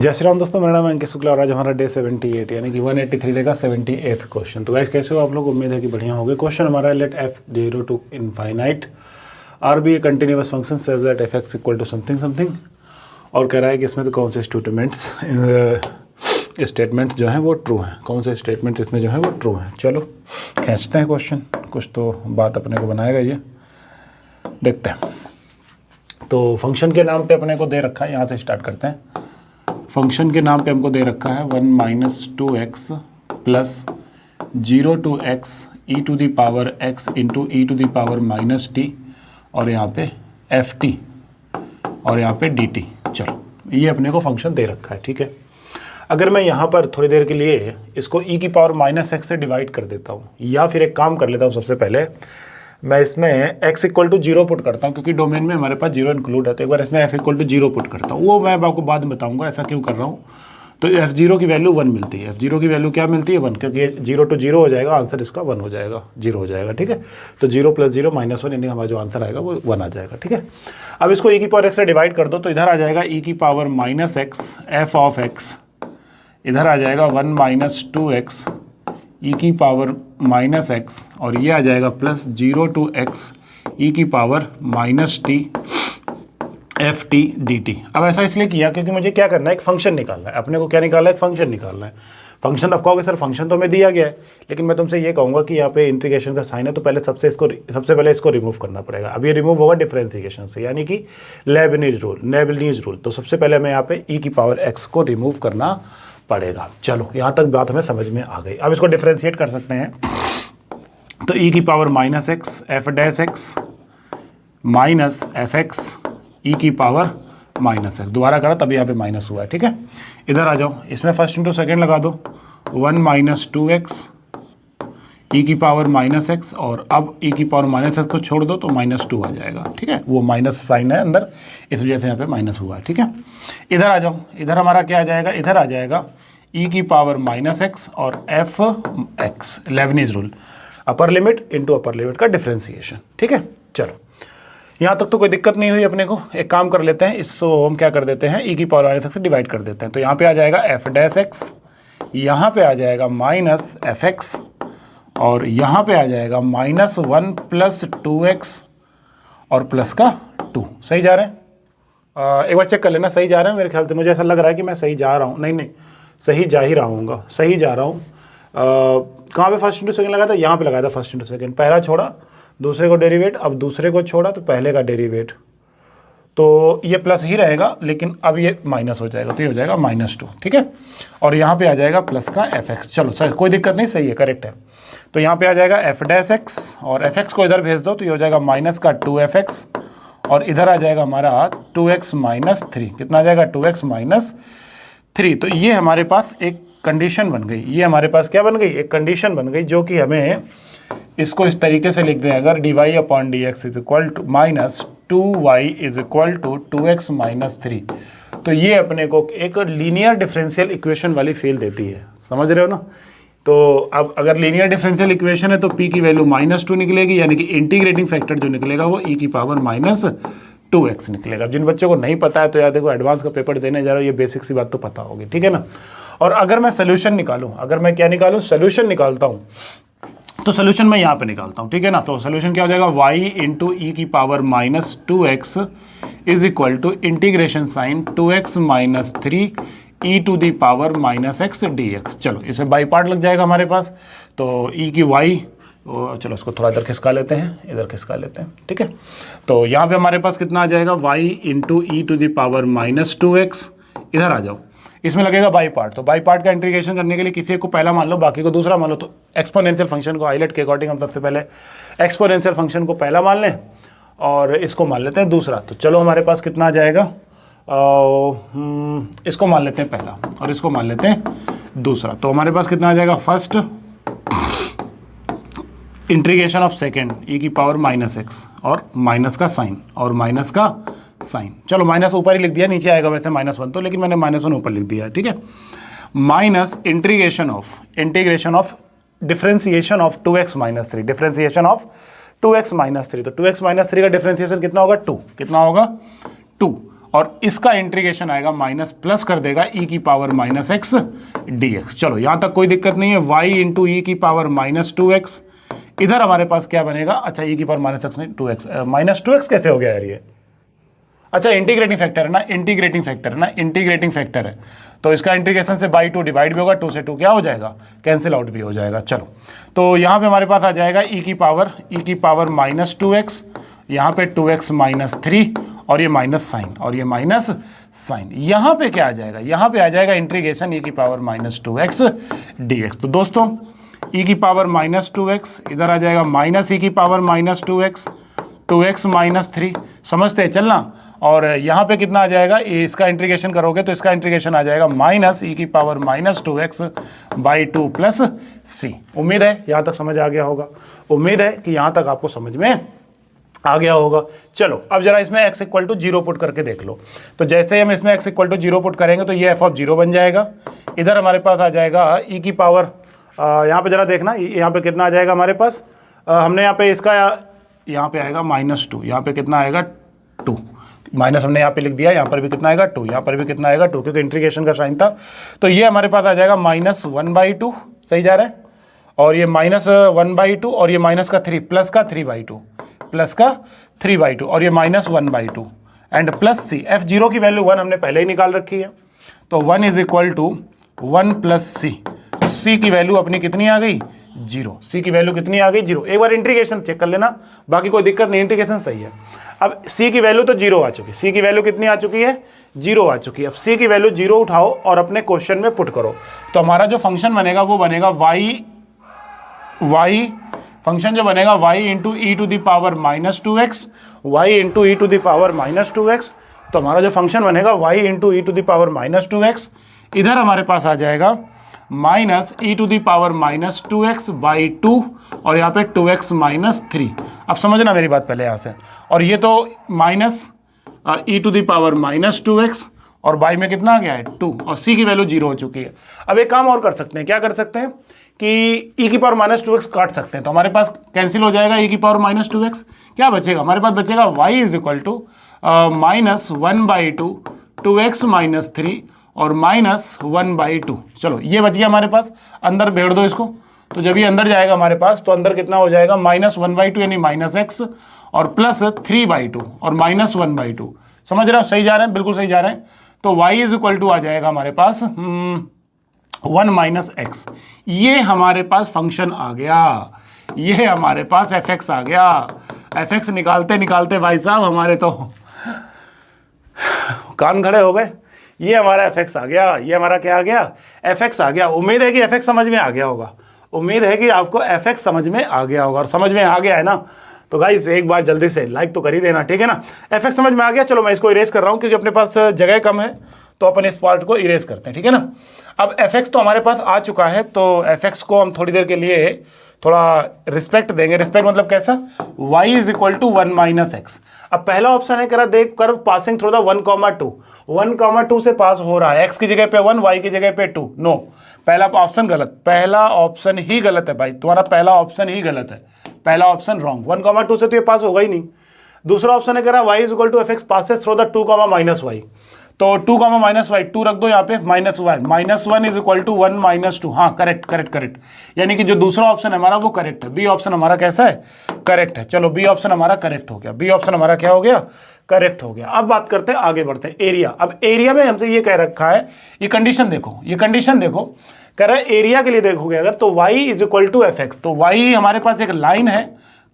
जय श्री राम दोस्तों, मेरा नाम है अंकित शुक्ला और आज हमारा डे 78 यानी कि 183 डे का 78th क्वेश्चन। तो गाइस कैसे हो आप लोग? उम्मीद है कि बढ़िया होंगे। क्वेश्चन हमारा है let f 0 to infinite R be a continuous function such that f x equal to something something, और कह रहा है कि इसमें तो कौन से स्टेटमेंट्स जो हैं वो ट्रू हैं, कौन से स्टेटमेंट इसमें जो है वो ट्रू हैं। चलो खींचते हैं क्वेश्चन, कुछ तो बात अपने को बनाएगा ये, देखते हैं। तो फंक्शन के नाम पे अपने को दे रखा है, यहाँ से स्टार्ट करते हैं। फंक्शन के नाम पे हमको दे रखा है 1 - 2x प्लस 0 to x e to the power x into e to the power -t और यहाँ पे ft और यहाँ पे dt। चलो ये अपने को फंक्शन दे रखा है, ठीक है। अगर मैं यहाँ पर थोड़ी देर के लिए इसको e की पावर -x से डिवाइड कर देता हूँ, या फिर एक काम कर लेता हूँ, सबसे पहले मैं इसमें x इक्वल टू 0 पुट करता हूँ, क्योंकि डोमेन में हमारे पास 0 इंक्लूड है। तो एक बार इसमें f इक्वल टू 0 पुट करता हूँ, वो मैं आपको बाद में बताऊँगा ऐसा क्यों कर रहा हूँ। तो f0 की वैल्यू 1 मिलती है। f0 की वैल्यू क्या मिलती है? 1, क्योंकि 0 to 0 हो जाएगा, आंसर इसका 1 हो जाएगा, 0 हो जाएगा, ठीक है। तो 0 + 0 -1 यानी हमारा जो आंसर आएगा वो 1 आ जाएगा, ठीक है। अब इसको e की पावर x से डिवाइड कर दो, तो इधर आ जाएगा e की power -x f of x, इधर आ जाएगा 1 - 2x e की पावर -x, और ये आ जाएगा प्लस 0 to x e की पावर -t ft dt। अब ऐसा इसलिए किया क्योंकि मुझे क्या करना है, एक फंक्शन निकालना है। अपने को क्या निकालना है? एक फंक्शन निकालना है। फंक्शन आप कहोगे सर फंक्शन तो हमें दिया गया है, लेकिन मैं तुमसे ये कहूँगा कि यहाँ पे इंटीग्रेशन का साइन है, तो पहले सबसे पहले इसको रिमूव करना पड़ेगा। अब ये रिमूव होगा डिफरेंशिएशन से, यानी कि लेबनीज रूल। तो सबसे पहले हमें यहाँ पे e की पावर x को रिमूव करना पड़ेगा। चलो यहाँ तक बात हमें समझ में आ गई। अब इसको डिफरेंशिएट कर सकते हैं। तो e की power -x f dash x minus f x e की पावर -x, दोबारा करा तभी यहाँ पे माइनस हुआ है, ठीक है। इधर आ जाओ, इसमें फर्स्ट इंटू सेकेंड लगा दो, 1 - 2x ई की पावर -x, और अब ई की पावर -x को छोड़ दो तो -2 आ जाएगा, ठीक है। वो माइनस साइन है अंदर, इस वजह से यहाँ पे माइनस हुआ है, ठीक है। इधर आ जाओ, इधर हमारा क्या आ जाएगा? इधर आ जाएगा ई की पावर -x और F x, Lebanese rule, upper limit into upper limit का डिफ्रेंसिएशन, ठीक है। चलो यहाँ तक तो कोई दिक्कत नहीं हुई अपने को। एक काम कर लेते हैं, इसको हम क्या कर देते हैं, ई की पावर -x से डिवाइड कर देते हैं। तो यहाँ पे आ जाएगा एफ डैश एक्स, यहाँ पे आ जाएगा -f(x) और यहाँ पे आ जाएगा -1 + 2x और प्लस का 2। सही जा रहे हैं? एक बार चेक कर लेना, सही जा रहे हैं? मेरे ख्याल से मुझे ऐसा लग रहा है कि मैं सही जा रहा हूँ। नहीं, सही जा ही रहा हूँगा, सही जा रहा हूँ। कहाँ पे फर्स्ट इंटू सेकेंड लगाया था? यहाँ पे लगाया था फर्स्ट इंटू सेकेंड। पहला छोड़ा, दूसरे को डेरिवेट, अब दूसरे को छोड़ा तो पहले का डेरिवेट। तो ये प्लस ही रहेगा, लेकिन अब ये माइनस हो जाएगा, तो ये हो जाएगा -2, ठीक है। और यहाँ पे आ जाएगा प्लस का fx। चलो सर कोई दिक्कत नहीं, सही है, करेक्ट है। तो यहाँ पे आ जाएगा f डैश x, और fx को इधर भेज दो तो ये हो जाएगा -2fx, और इधर आ जाएगा हमारा 2x - 3। कितना आ जाएगा? 2x - 3। तो ये हमारे पास एक कंडीशन बन गई। ये हमारे पास क्या बन गई? एक कंडीशन बन गई, जो कि हमें इसको इस तरीके से लिख दें, अगर dy/dx -2y = 2x - 3, तो ये अपने को एक लीनियर डिफरेंशियल इक्वेशन वाली फील देती है। समझ रहे हो ना? तो अब अगर लीनियर डिफरेंशियल इक्वेशन है तो p की वैल्यू -2 निकलेगी, यानी कि इंटीग्रेटिंग फैक्टर जो निकलेगा वो e की पावर -2x निकलेगा। जिन बच्चों को नहीं पता है तो यार देखो, एडवांस का पेपर देने जा रहा हूँ, ये बेसिक सी बात तो पता होगी, ठीक है ना। और अगर मैं सोल्यूशन निकालूँ, अगर मैं क्या निकालूँ, सोल्यूशन निकालता हूँ, तो सोल्यूशन मैं यहाँ पे निकालता हूँ, ठीक है ना। तो सोल्यूशन क्या हो जाएगा? y × e की power -2x = integration sine 2x - 3 e to the power -x dx। चलो इसमें बाई पार्ट लग जाएगा हमारे पास। तो e की y, चलो इसको थोड़ा इधर खिसका लेते हैं, इधर खिसका लेते हैं, ठीक है। तो यहाँ पे हमारे पास कितना आ जाएगा? y × e to the power -2x। इधर आ जाओ, इसमें लगेगा बाई पार्ट। तो बाई पार्ट का इंटीग्रेशन करने के लिए किसी को पहला मान लो, बाकी को दूसरा मान लो। तो एक्सपोनेंशियल फंक्शन को हाईलाइट के अकॉर्डिंग हम सबसे पहले एक्सपोनेंशियल फंक्शन को पहला मान लें और इसको मान लेते हैं दूसरा। तो चलो हमारे पास कितना आ जाएगा? इसको मान लेते हैं पहला और इसको मान लेते हैं दूसरा। तो हमारे पास कितना आ जाएगा? First integration of second e की पावर -x, और माइनस का साइन, और माइनस का साइन। चलो माइनस ऊपर ही लिख दिया, नीचे आएगा वैसे -1 तो, लेकिन मैंने -1 ऊपर लिख दिया है, ठीक है। Minus integration of differentiation of 2x - 3, differentiation of 2x - 3। तो 2x - 3 का डिफरेंशिएशन कितना होगा? 2। कितना होगा? 2। और इसका इंटीग्रेशन आएगा माइनस प्लस कर देगा e की पावर माइनस एक्स dx। चलो यहां तक कोई दिक्कत नहीं है। y इंटू ई की पावर माइनस 2x, इधर हमारे पास क्या बनेगा, अच्छा e की पावर माइनस एक्स नहीं 2x, माइनस 2x कैसे हो गया यार ये, अच्छा इंटीग्रेटिंग फैक्टर है ना, इंटीग्रेटिंग फैक्टर है ना, इंटीग्रेटिंग फैक्टर है, तो इसका इंटीग्रेशन से बाई 2 डिवाइड भी होगा, 2 से 2 क्या हो जाएगा, कैंसिल आउट भी हो जाएगा। चलो तो यहाँ पे हमारे पास आ जाएगा e की पावर माइनस 2x, यहाँ पे 2x माइनस 3 और ये माइनस साइन और ये माइनस साइन, यहाँ पे क्या आ जाएगा, यहाँ पे आ जाएगा इंटीग्रेशन e की पावर माइनस 2x dx। तो दोस्तों e की पावर माइनस 2x, इधर आ जाएगा माइनस e की पावर माइनस 2x माइनस 3, समझते हैं चलना, और यहाँ पे कितना आ जाएगा, इसका इंटीग्रेशन करोगे तो इसका इंटीग्रेशन आ जाएगा माइनस e की power minus 2x by 2 plus c। उम्मीद है यहाँ तक समझ आ गया होगा, उम्मीद है कि यहाँ तक आपको समझ में आ गया होगा। चलो अब जरा इसमें x इक्वल टू 0 पुट करके देख लो। तो जैसे ही हम इसमें x इक्वल टू 0 पुट करेंगे तो ये f ऑफ 0 बन जाएगा, इधर हमारे पास आ जाएगा e की पावर, यहाँ पे जरा देखना, यहाँ पे कितना आ जाएगा हमारे पास, हमने यहाँ पे इसका यहाँ पे आएगा माइनस 2, यहाँ पे कितना आएगा 2, माइनस हमने यहाँ पे लिख दिया, यहाँ पर भी कितना आएगा 2, यहाँ पर भी कितना आएगा 2, क्योंकि इंटीग्रेशन का साइन था। तो ये हमारे पास आ जाएगा माइनस 1/2, सही जा रहा है, और ये माइनस 1/2 और ये माइनस का 3 प्लस का 3/2, प्लस का 3/2 और ये minus 1/2 and plus C. f0 की वैल्यू 1 हमने पहले ही निकाल रखी है, तो 1 इज इक्वल टू 1 प्लस सी। सी की वैल्यू अपनी कितनी आ गई, 0। सी की वैल्यू कितनी आ गई, 0। एक बार इंटीग्रेशन चेक कर लेना, बाकी कोई दिक्कत नहीं, इंटीग्रेशन सही है। अब सी की वैल्यू तो 0 आ चुकी, सी की वैल्यू कितनी आ चुकी है, 0 आ चुकी है। अब सी की वैल्यू 0 उठाओ और अपने क्वेश्चन में पुट करो, तो हमारा जो फंक्शन बनेगा वो बनेगा y फंक्शन जो बनेगा y into e to the power minus 2x, y into e to the power minus 2x। तो हमारा जो फंक्शन बनेगा y into e to the power minus 2x, इधर हमारे पास आ जाएगा minus e to the power minus 2x by 2 और यहाँ पे 2x माइनस 3। अब समझना मेरी बात पहले यहाँ से, और ये तो minus e to the power minus 2x और बाई में कितना आ गया है 2, और c की वैल्यू 0 हो चुकी है। अब एक काम और कर सकते हैं, क्या कर सकते हैं कि e की पावर माइनस 2x काट सकते हैं, तो हमारे पास कैंसिल हो जाएगा e की पावर माइनस 2x, क्या बचेगा हमारे पास, बचेगा y is equal to minus 1/2 2x minus 3 और माइनस 1/2। चलो ये बच गया हमारे पास, अंदर भेड़ दो इसको, तो जब ये अंदर जाएगा हमारे पास तो अंदर कितना हो जाएगा, माइनस 1/2 यानी माइनस x और प्लस 3/2 और माइनस 1/2। समझ रहे हो, सही जा रहे हैं, बिल्कुल सही जा रहे हैं। तो y इज इक्वल टू आ जाएगा हमारे पास 1 माइनस एक्स। ये हमारे पास फंक्शन आ गया, ये हमारे पास fx आ गया। fx निकालते निकालते भाई साहब हमारे तो कान खड़े हो गए। ये हमारा fx आ गया, ये हमारा क्या आ गया, fx आ गया। उम्मीद है कि fx समझ में आ गया होगा, उम्मीद है कि आपको fx समझ में आ गया होगा, और समझ में आ गया है ना, तो गाइस एक बार जल्दी से लाइक तो कर ही देना, ठीक है ना। fx समझ में आ गया। चलो मैं इसको इरेज कर रहा हूँ क्योंकि अपने पास जगह कम है, तो अपन इस पार्ट को इरेज करते हैं, ठीक है ना। अब fx तो हमारे पास आ चुका है, तो fx को हम थोड़ी देर के लिए थोड़ा रिस्पेक्ट देंगे। रिस्पेक्ट मतलब कैसा, y is equal to 1 minus x. अब पहला ऑप्शन है, करा देख कर पासिंग थ्रू द 1,2, 1,2 से पास हो रहा है, x की जगह पे 1, y की जगह पे 2। नो, पहला ऑप्शन गलत, पहला ऑप्शन ही गलत है भाई, तुम्हारा पहला ऑप्शन ही गलत है, पहला ऑप्शन रॉन्ग। 1,2 से तो ये पास होगा ही नहीं। दूसरा ऑप्शन है, कह रहा y is equal to fx passes through the 2, minus y, तो 2, माइनस वाई, 2 रख दो यहाँ पे, minus y, minus 1 is equal to 1 minus 2। हाँ करेक्ट करेक्ट करेक्ट, यानी कि जो दूसरा ऑप्शन है हमारा वो करेक्ट है, बी ऑप्शन हमारा कैसा है, करेक्ट है। चलो बी ऑप्शन हमारा करेक्ट हो गया, बी ऑप्शन हमारा क्या हो गया, करेक्ट हो गया। अब बात करते हैं, आगे बढ़ते हैं एरिया। अब एरिया में हमसे ये कह रखा है, ये कंडीशन देखो, ये कंडीशन देखो, कह रहा है एरिया के लिए देखोगे अगर तो y is equal to fx, तो y हमारे पास एक लाइन है,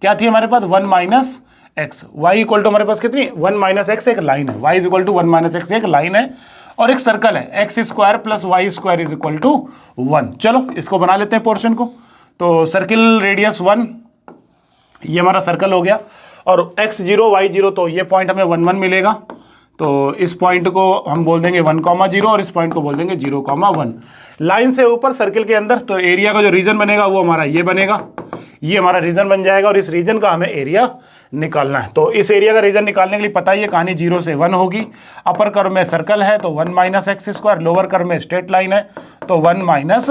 क्या थी हमारे पास 1 minus x, y equal to हमारे पास कितनी 1 माइनस एक्स एक लाइन है, y is equal to 1 minus x एक लाइन है, और एक सर्कल है x square plus y square is equal to 1। चलो इसको बना लेते हैं पोर्शन को। तो सर्किल रेडियस 1, ये हमारा सर्कल हो गया, और x0 y0, तो ये पॉइंट हमें 1 1 मिलेगा, तो इस पॉइंट को हम बोल देंगे 1,0 और इस पॉइंट को बोल देंगे 0,1। लाइन से ऊपर सर्किल के अंदर, तो एरिया का जो रीजन बनेगा वो हमारा ये बनेगा, ये हमारा रीजन बन जाएगा, और इस रीजन का हमें एरिया निकालना है। तो इस एरिया का रीजन निकालने के लिए पता ही है, कहानी 0 से 1 होगी। अपर कर्व में सर्कल है तो 1 minus x square, lower curve में स्ट्रेट लाइन है तो 1 माइनस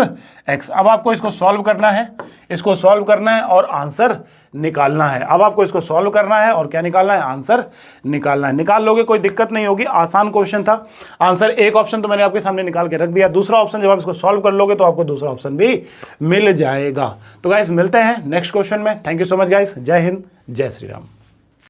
एक्स। अब आपको इसको सॉल्व करना है, इसको सॉल्व करना है और आंसर निकालना है। अब आपको इसको सॉल्व करना है और क्या निकालना है, आंसर निकालना है। निकाल लोगे, कोई दिक्कत नहीं होगी, आसान क्वेश्चन था। आंसर एक ऑप्शन तो मैंने आपके सामने निकाल के रख दिया, दूसरा ऑप्शन जब आप इसको सॉल्व कर लोगे तो आपको दूसरा ऑप्शन भी मिल जाएगा। तो गाइस मिलते हैं नेक्स्ट क्वेश्चन में। Thank you so much guys, जय हिंद, जय श्री राम।